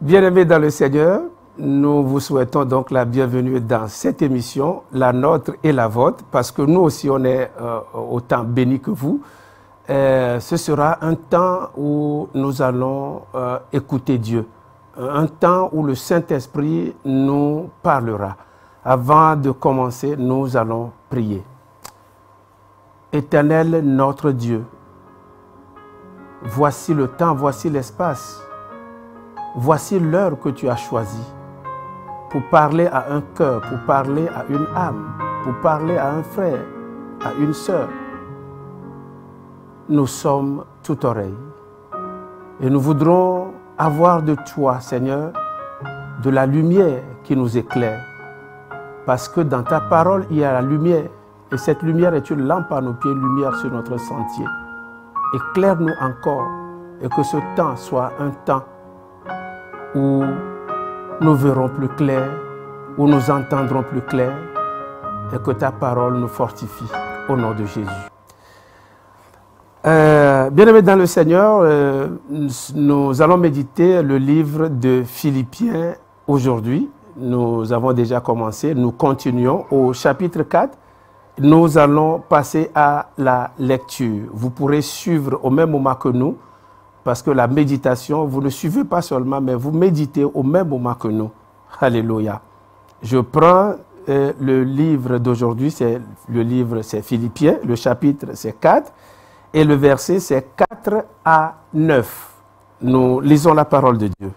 Bien-aimés dans le Seigneur, nous vous souhaitons donc la bienvenue dans cette émission, la nôtre et la vôtre, parce que nous aussi on est autant bénis que vous. Ce sera un temps où nous allons écouter Dieu, un temps où le Saint-Esprit nous parlera. Avant de commencer, nous allons prier. Éternel notre Dieu, voici le temps, voici l'espace. Voici l'heure que tu as choisie pour parler à un cœur, pour parler à une âme, pour parler à un frère, à une sœur. Nous sommes tout oreille et nous voudrons avoir de toi, Seigneur, de la lumière qui nous éclaire. Parce que dans ta parole, il y a la lumière et cette lumière est une lampe à nos pieds, une lumière sur notre sentier. Éclaire-nous encore et que ce temps soit un temps où nous verrons plus clair, où nous entendrons plus clair, et que ta parole nous fortifie au nom de Jésus. Bien-aimés dans le Seigneur, nous allons méditer le livre de Philippiens aujourd'hui. Nous avons déjà commencé, nous continuons au chapitre 4. Nous allons passer à la lecture. Vous pourrez suivre au même moment que nous, parce que la méditation, vous ne suivez pas seulement, mais vous méditez au même moment que nous. Alléluia. Je prends le livre d'aujourd'hui, c'est Philippiens, le chapitre c'est 4, et le verset c'est 4 à 9. Nous lisons la parole de Dieu.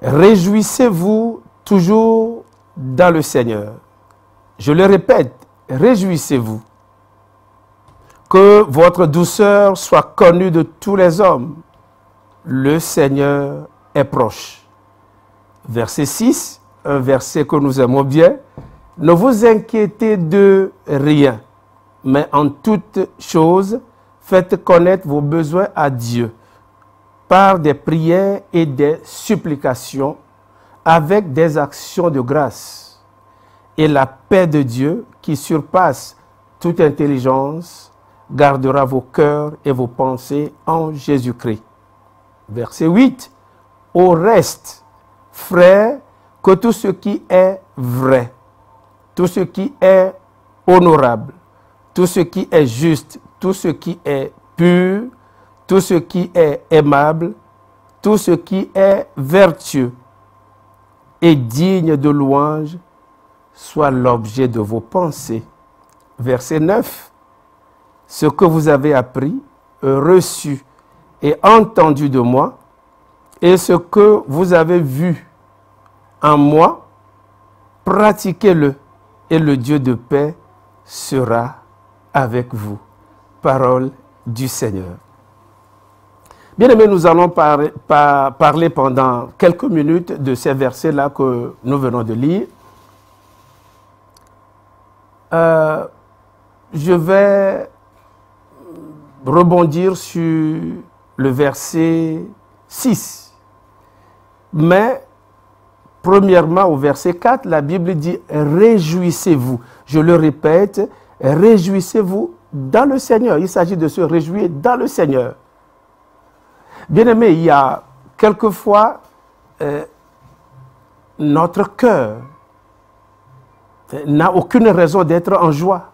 Réjouissez-vous toujours dans le Seigneur. Je le répète, réjouissez-vous. Que votre douceur soit connue de tous les hommes. Le Seigneur est proche. Verset 6, un verset que nous aimons bien. Ne vous inquiétez de rien, mais en toute chose, faites connaître vos besoins à Dieu par des prières et des supplications avec des actions de grâce. Et la paix de Dieu qui surpasse toute intelligence gardera vos cœurs et vos pensées en Jésus-Christ. Verset 8. Au reste, frères, que tout ce qui est vrai, tout ce qui est honorable, tout ce qui est juste, tout ce qui est pur, tout ce qui est aimable, tout ce qui est vertueux et digne de louange, soit l'objet de vos pensées. Verset 9. Ce que vous avez appris, reçu et entendu de moi, et ce que vous avez vu en moi, pratiquez-le, et le Dieu de paix sera avec vous. Parole du Seigneur. Bien-aimés, nous allons parler pendant quelques minutes de ces versets-là que nous venons de lire. Je vais rebondir sur le verset 6. Mais, premièrement, au verset 4, la Bible dit « Réjouissez-vous ». Je le répète, « Réjouissez-vous dans le Seigneur ». Il s'agit de se réjouir dans le Seigneur. Bien-aimés, il y a quelquefois notre cœur n'a aucune raison d'être en joie.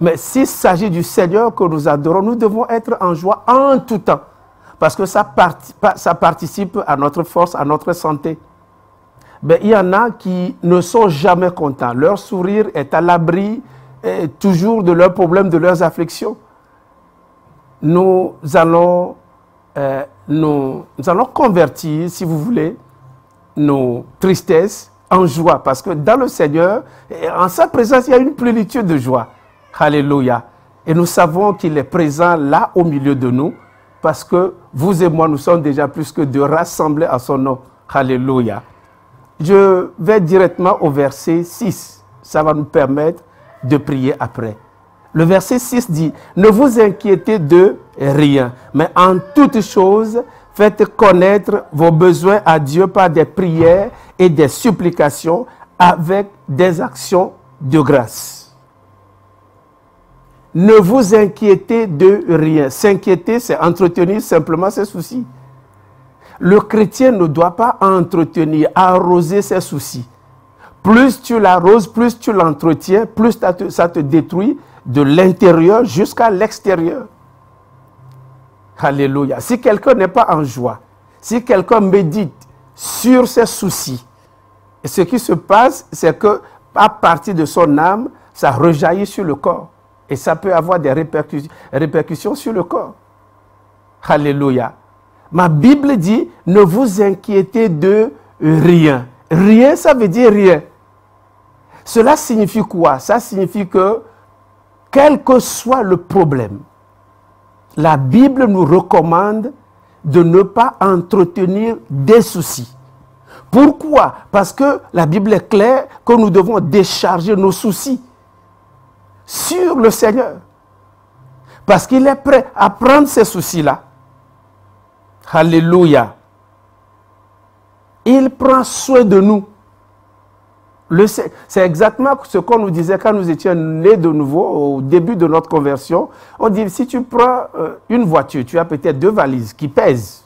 Mais s'il s'agit du Seigneur que nous adorons, nous devons être en joie en tout temps. Parce que ça participe à notre force, à notre santé. Mais il y en a qui ne sont jamais contents. Leur sourire est à l'abri toujours de leurs problèmes, de leurs afflictions. Nous allons convertir, si vous voulez, nos tristesses en joie. Parce que dans le Seigneur, en sa présence, il y a une plénitude de joie. Alléluia. Et nous savons qu'il est présent là au milieu de nous parce que vous et moi, nous sommes déjà plus que deux rassemblés à son nom. Alléluia. Je vais directement au verset 6. Ça va nous permettre de prier après. Le verset 6 dit, « Ne vous inquiétez de rien, mais en toute chose, faites connaître vos besoins à Dieu par des prières et des supplications avec des actions de grâce. » Ne vous inquiétez de rien. S'inquiéter, c'est entretenir simplement ses soucis. Le chrétien ne doit pas entretenir, arroser ses soucis. Plus tu l'arroses, plus tu l'entretiens, plus ça te détruit de l'intérieur jusqu'à l'extérieur. Alléluia. Si quelqu'un n'est pas en joie, si quelqu'un médite sur ses soucis, ce qui se passe, c'est que à partir de son âme, ça rejaillit sur le corps. Et ça peut avoir des répercussions sur le corps. Alléluia. Ma Bible dit, ne vous inquiétez de rien. Rien, ça veut dire rien. Cela signifie quoi? Ça signifie que, quel que soit le problème, la Bible nous recommande de ne pas entretenir des soucis. Pourquoi? Parce que la Bible est claire que nous devons décharger nos soucis sur le Seigneur. Parce qu'il est prêt à prendre ces soucis-là. Alléluia. Il prend soin de nous. C'est exactement ce qu'on nous disait quand nous étions nés de nouveau, au début de notre conversion. On dit, si tu prends une voiture, tu as peut-être 2 valises qui pèsent.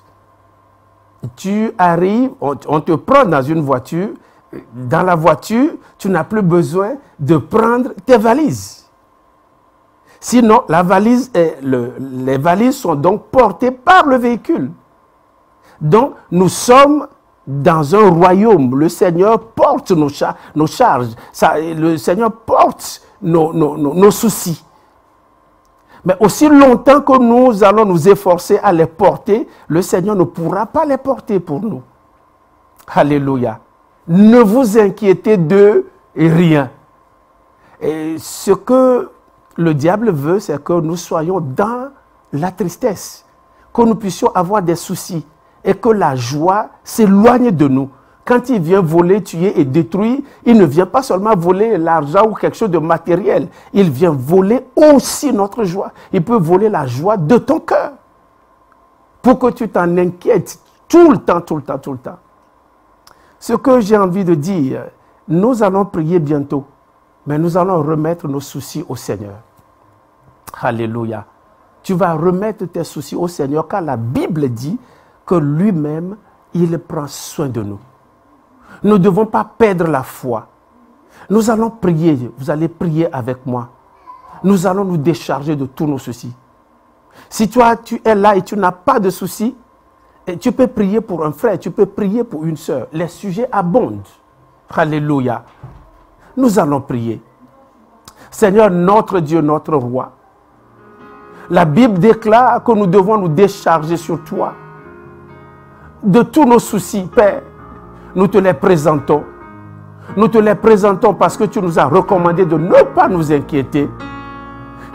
Tu arrives, on te prend dans une voiture. Dans la voiture, tu n'as plus besoin de prendre tes valises. Sinon, les valises sont donc portées par le véhicule. Donc, nous sommes dans un royaume. Le Seigneur porte nos charges. Le Seigneur porte nos soucis. Mais aussi longtemps que nous allons nous efforcer à les porter, le Seigneur ne pourra pas les porter pour nous. Alléluia. Ne vous inquiétez de rien. Et ce que le diable veut, c'est que nous soyons dans la tristesse, que nous puissions avoir des soucis et que la joie s'éloigne de nous. Quand il vient voler, tuer et détruire, il ne vient pas seulement voler l'argent ou quelque chose de matériel. Il vient voler aussi notre joie. Il peut voler la joie de ton cœur. Pour que tu t'en inquiètes tout le temps, tout le temps, tout le temps. Ce que j'ai envie de dire, nous allons prier bientôt, mais nous allons remettre nos soucis au Seigneur. Alléluia. Tu vas remettre tes soucis au Seigneur car la Bible dit que lui-même, il prend soin de nous. Nous ne devons pas perdre la foi. Nous allons prier, vous allez prier avec moi. Nous allons nous décharger de tous nos soucis. Si toi, tu es là et tu n'as pas de soucis, tu peux prier pour un frère, tu peux prier pour une sœur. Les sujets abondent. Alléluia. Nous allons prier. Seigneur, notre Dieu, notre roi. La Bible déclare que nous devons nous décharger sur toi. De tous nos soucis, Père, nous te les présentons. Nous te les présentons parce que tu nous as recommandé de ne pas nous inquiéter.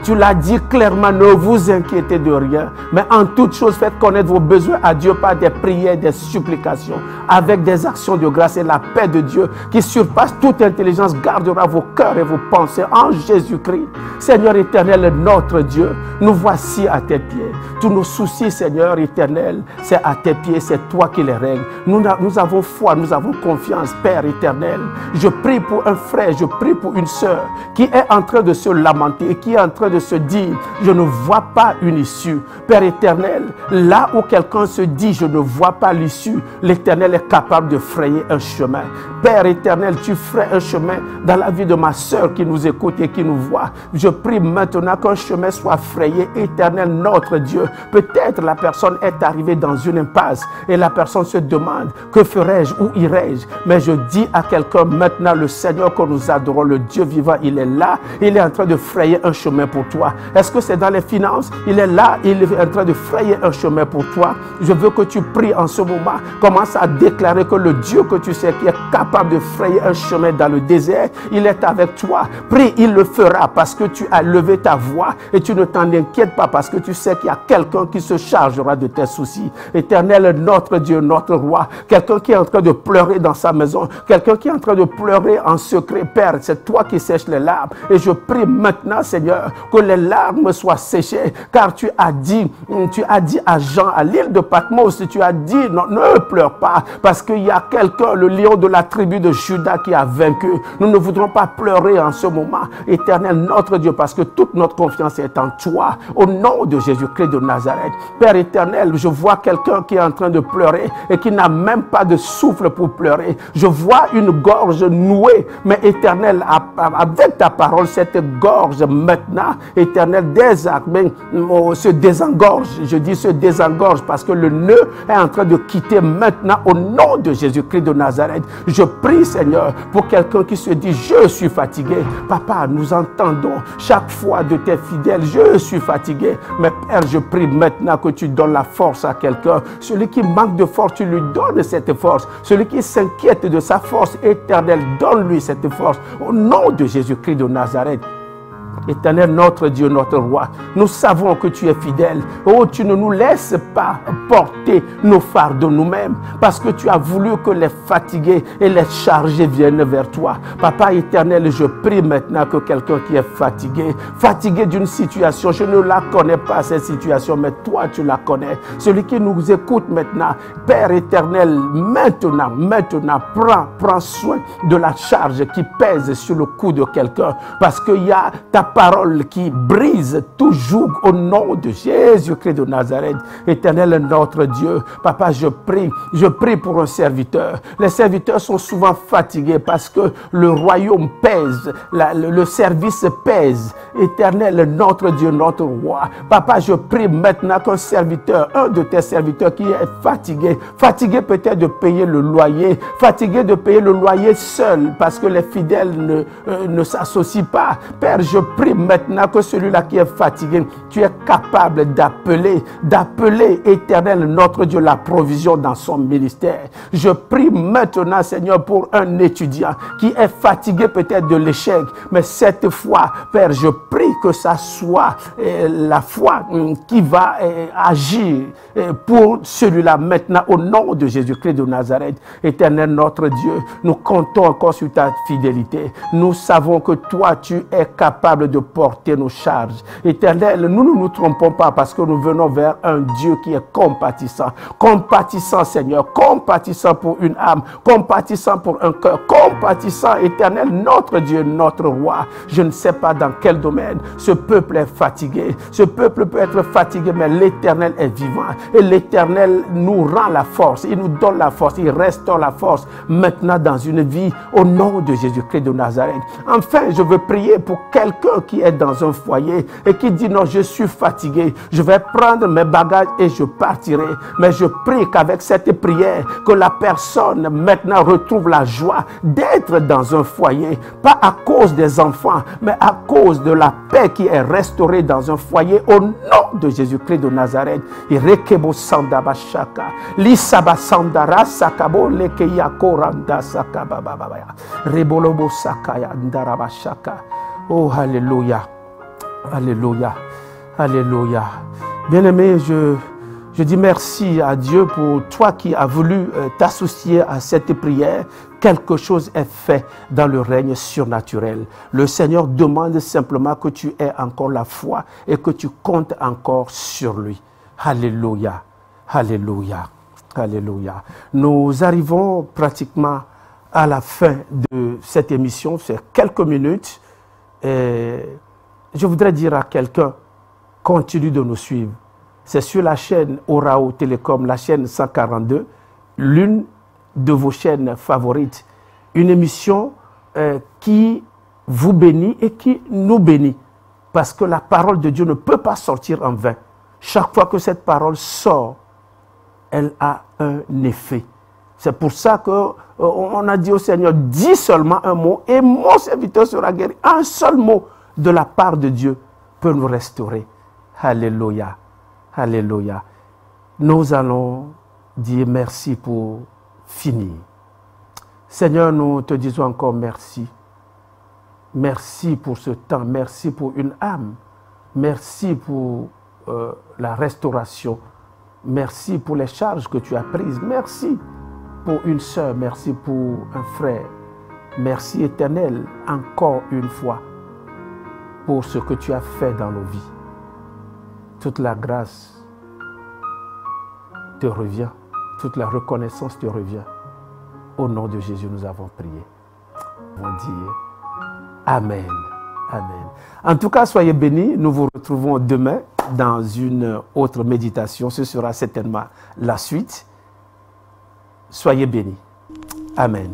Tu l'as dit clairement, ne vous inquiétez de rien, mais en toute chose, faites connaître vos besoins à Dieu par des prières, des supplications, avec des actions de grâce, et la paix de Dieu qui surpasse toute intelligence gardera vos cœurs et vos pensées en Jésus-Christ. Seigneur éternel, notre Dieu, nous voici à tes pieds. Tous nos soucis, Seigneur éternel, c'est à tes pieds, c'est toi qui les règles. Nous avons foi, nous avons confiance, Père éternel. Je prie pour un frère, je prie pour une sœur qui est en train de se lamenter et qui est en train de se dire, je ne vois pas une issue. Père éternel, là où quelqu'un se dit, je ne vois pas l'issue, l'Éternel est capable de frayer un chemin. Père éternel, tu ferais un chemin dans la vie de ma sœur qui nous écoute et qui nous voit. Je prie maintenant qu'un chemin soit frayé, éternel notre Dieu. Peut-être la personne est arrivée dans une impasse et la personne se demande, que ferai-je, où irai-je? Mais je dis à quelqu'un maintenant, le Seigneur que nous adorons, le Dieu vivant, il est là, il est en train de frayer un chemin pour toi. Est-ce que c'est dans les finances? Il est là, il est en train de frayer un chemin pour toi. Je veux que tu pries en ce moment. Commence à déclarer que le Dieu que tu sais qui est capable de frayer un chemin dans le désert, il est avec toi. Prie, il le fera parce que tu as levé ta voix et tu ne t'en inquiètes pas parce que tu sais qu'il y a quelqu'un qui se chargera de tes soucis. Éternel, notre Dieu, notre roi, quelqu'un qui est en train de pleurer dans sa maison, quelqu'un qui est en train de pleurer en secret. Père, c'est toi qui sèches les larmes et je prie maintenant, Seigneur, que les larmes soient séchées, car tu as dit à Jean, à l'île de Patmos, tu as dit, non, ne pleure pas, parce qu'il y a quelqu'un, le lion de la tribu de Juda qui a vaincu. Nous ne voudrons pas pleurer en ce moment, Éternel, notre Dieu, parce que toute notre confiance est en toi, au nom de Jésus-Christ de Nazareth. Père éternel, je vois quelqu'un qui est en train de pleurer et qui n'a même pas de souffle pour pleurer. Je vois une gorge nouée, mais éternel, avec ta parole, cette gorge maintenant, éternel, se désengorge. Je dis se désengorge parce que le nœud est en train de quitter maintenant au nom de Jésus-Christ de Nazareth. Je prie, Seigneur, pour quelqu'un qui se dit, je suis fatigué. Papa, nous entendons chaque fois de tes fidèles, je suis fatigué. Mais Père, je prie maintenant que tu donnes la force à quelqu'un. Celui qui manque de force, tu lui donnes cette force. Celui qui s'inquiète de sa force éternelle, donne-lui cette force. Au nom de Jésus-Christ de Nazareth. Éternel, notre Dieu, notre roi, nous savons que tu es fidèle. Oh, tu ne nous laisses pas porter nos fardeaux nous-mêmes, parce que tu as voulu que les fatigués et les chargés viennent vers toi. Papa éternel, je prie maintenant que quelqu'un qui est fatigué d'une situation, je ne la connais pas cette situation, mais toi tu la connais. Celui qui nous écoute maintenant, Père éternel, maintenant, prends soin de la charge qui pèse sur le cou de quelqu'un, parce qu'il y a ta parole qui brise tout joug au nom de Jésus-Christ de Nazareth. Éternel notre Dieu, Papa, je prie pour un serviteur. Les serviteurs sont souvent fatigués parce que le royaume pèse, le service pèse. Éternel notre Dieu, notre roi. Papa, je prie maintenant qu'un serviteur, un de tes serviteurs qui est fatigué peut-être de payer le loyer, fatigué de payer le loyer seul parce que les fidèles ne s'associent pas. Père, je prie maintenant que celui-là qui est fatigué, tu es capable d'appeler éternel notre Dieu la provision dans son ministère. Je prie maintenant, Seigneur, pour un étudiant qui est fatigué peut-être de l'échec, mais cette fois, Père, je prie que ça soit la foi qui va agir pour celui-là maintenant au nom de Jésus-Christ de Nazareth. Éternel notre Dieu, nous comptons encore sur ta fidélité. Nous savons que toi, tu es capable de porter nos charges. Éternel, nous ne nous trompons pas parce que nous venons vers un Dieu qui est compatissant. Compatissant, Seigneur, compatissant pour une âme, compatissant pour un cœur, compatissant, éternel, notre Dieu, notre roi. Je ne sais pas dans quel domaine ce peuple est fatigué. Ce peuple peut être fatigué, mais l'Éternel est vivant. Et l'Éternel nous rend la force. Il nous donne la force. Il restaure la force maintenant dans une vie au nom de Jésus-Christ de Nazareth. Enfin, je veux prier pour quelqu'un qui est dans un foyer et qui dit non, je suis fatigué. Je vais prendre mes bagages et je partirai. Mais je prie qu'avec cette prière, que la personne maintenant retrouve la joie d'être dans un foyer. Pas à cause des enfants, mais à cause de la paix qui est restaurée dans un foyer au nom de Jésus-Christ de Nazareth. Irekebo sandaba shaka, lisaba sandara sakabo lekeya koranda sakababa, rebolobo sakaya ndaraba shaka. Oh, alléluia, alléluia, alléluia. Bien-aimé, je dis merci à Dieu pour toi qui as voulu t'associer à cette prière. Quelque chose est fait dans le règne surnaturel. Le Seigneur demande simplement que tu aies encore la foi et que tu comptes encore sur lui. Alléluia, alléluia, alléluia. Nous arrivons pratiquement à la fin de cette émission, c'est quelques minutes. Et je voudrais dire à quelqu'un, continue de nous suivre. C'est sur la chaîne Orao Télécom, la chaîne 142, l'une de vos chaînes favorites. Une émission qui vous bénit et qui nous bénit. Parce que la parole de Dieu ne peut pas sortir en vain. Chaque fois que cette parole sort, elle a un effet. C'est pour ça qu'on a dit au Seigneur, dis seulement un mot et mon serviteur sera guéri. Un seul mot de la part de Dieu peut nous restaurer. Alléluia. Alléluia. Nous allons dire merci pour finir. Seigneur, nous te disons encore merci. Merci pour ce temps. Merci pour une âme. Merci pour la restauration. Merci pour les charges que tu as prises. Merci pour une sœur. Merci pour un frère. Merci éternel, encore une fois. pour ce que tu as fait dans nos vies. Toute la grâce te revient, toute la reconnaissance te revient. Au nom de Jésus, nous avons prié. Nous allons dire Amen. Amen. En tout cas, soyez bénis. Nous vous retrouvons demain dans une autre méditation. Ce sera certainement la suite. Soyez bénis. Amen.